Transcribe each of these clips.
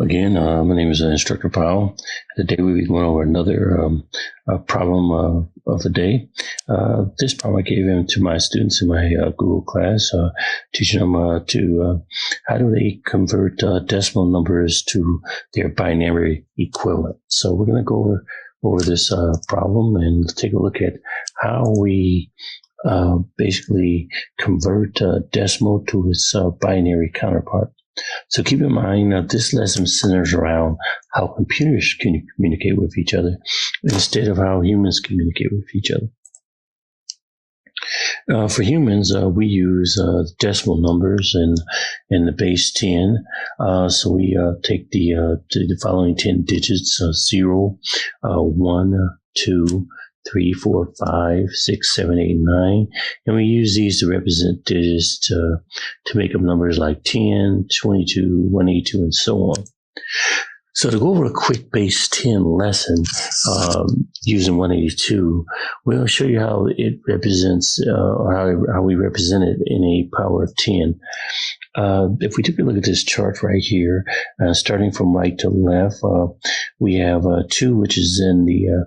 Again, my name is Instructor Powell. Today we'll be going over another problem of the day. This problem I gave him to my students in my Google class, teaching them how do they convert decimal numbers to their binary equivalent. So we're going to go over this problem and take a look at how we basically convert decimal to its binary counterpart. So keep in mind this lesson centers around how computers can communicate with each other instead of how humans communicate with each other. For humans, we use decimal numbers and the base 10. So we take the following 10 digits: 0, 1, 2, 3, 4, 5, 6, 7, 8, 9. And we use these to represent digits to make up numbers like 10, 22, 182, and so on. So to go over a quick base 10 lesson using 182, we'll show you how it represents, or how we represent it in a power of 10. If we take a look at this chart right here, starting from right to left, we have 2, which is in the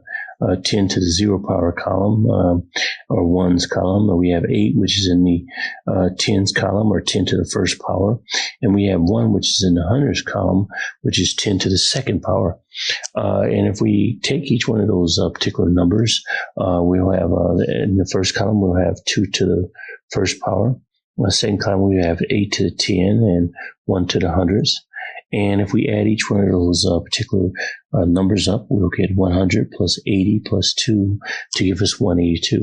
10 to the 0 power column, or 1's column. We have 8, which is in the 10's column, or 10 to the first power. And we have 1, which is in the 100's column, which is 10 to the second power. And if we take each one of those particular numbers, we'll have, in the first column, we'll have 2 to the first power. In the second column, we have 8 to the 10 and 1 to the 100s. And if we add each one of those particular numbers up, we'll get 100 plus 80 plus 2 to give us 182.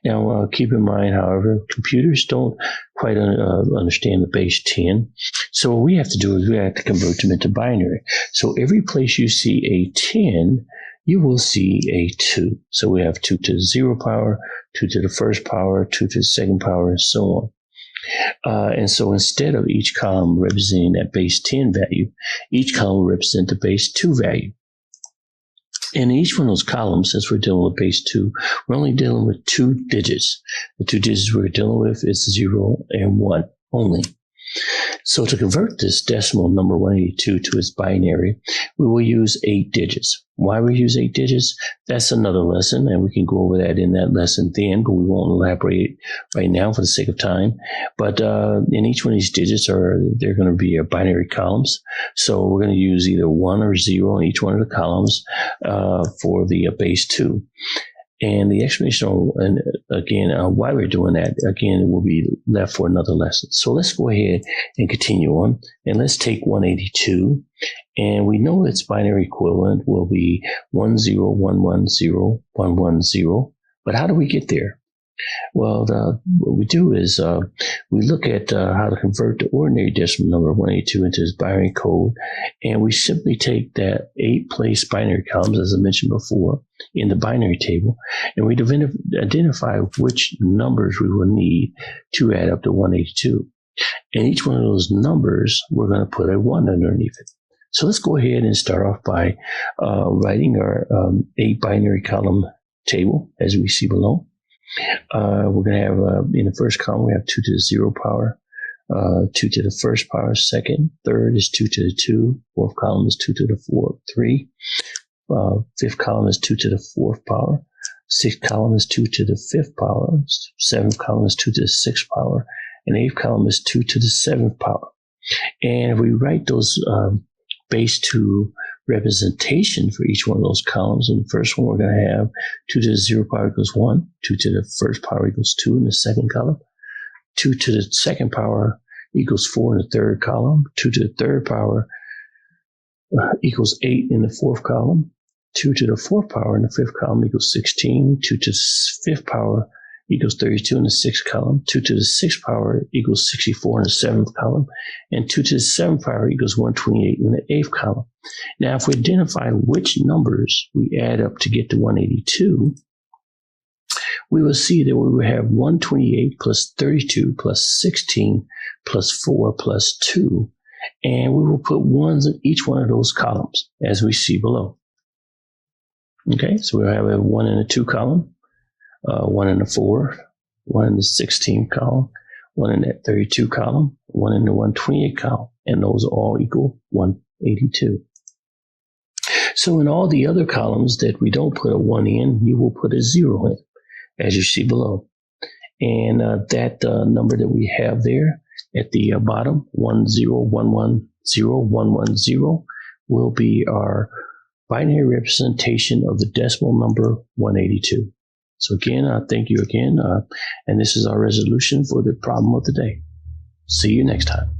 Now, keep in mind, however, computers don't quite understand the base 10. So what we have to do is we have to convert them into binary. So every place you see a 10, you will see a 2. So we have 2 to the 0 power, 2 to the first power, 2 to the second power, and so on. And so instead of each column representing that base 10 value, each column will represent the base 2 value. And in each one of those columns, since we're dealing with base 2, we're only dealing with 2 digits. The 2 digits we're dealing with is 0 and 1 only. So to convert this decimal number 182 to its binary, we will use 8 digits. Why we use 8 digits? That's another lesson, and we can go over that in that lesson then, but we won't elaborate right now for the sake of time. But in each one of these digits, they're going to be binary columns. So we're going to use either 1 or 0 in each one of the columns for the base 2. And the explanation on, again, why we're doing that, again, will be left for another lesson. So let's go ahead and continue on. And let's take 182. And we know its binary equivalent will be 101101110. But how do we get there? Well, what we do is we look at how to convert the ordinary decimal number 182 into its binary code, and we simply take that 8-place binary columns, as I mentioned before, in the binary table, and we identify which numbers we will need to add up to 182. And each one of those numbers, we're going to put a 1 underneath it. So let's go ahead and start off by writing our 8 binary column table, as we see below. We're going to have, in the first column, we have 2 to the 0 power, 2 to the first power, second, third is 2 to the 2, fourth column is 2 to the 3, fifth column is 2 to the fourth power, sixth column is 2 to the fifth power, seventh column is 2 to the sixth power, and eighth column is 2 to the seventh power. And if we write those base 2 representation for each one of those columns. In the first one, we're going to have 2 to the 0 power equals 1, 2 to the first power equals 2 in the second column, 2 to the second power equals 4 in the third column, 2 to the third power equals 8 in the fourth column, 2 to the fourth power in the fifth column equals 16, 2 to the fifth power equals 32 in the sixth column, 2 to the sixth power equals 64 in the seventh column, and 2 to the seventh power equals 128 in the eighth column. Now, if we identify which numbers we add up to get to 182, we will see that we will have 128 plus 32 plus 16 plus 4 plus 2, and we will put 1s in each one of those columns, as we see below. Okay, so we'll have a 1 in the 2 column, 1 in the 4, 1 in the 16 column, 1 in that 32 column, 1 in the 128 column, and those all equal 1 182. So in all the other columns that we don't put a 1 in, you will put a 0 in, as you see below. And that number that we have there at the bottom, 10110,110, will be our binary representation of the decimal number 182. So again, I thank you again, and this is our resolution for the problem of the day. See you next time.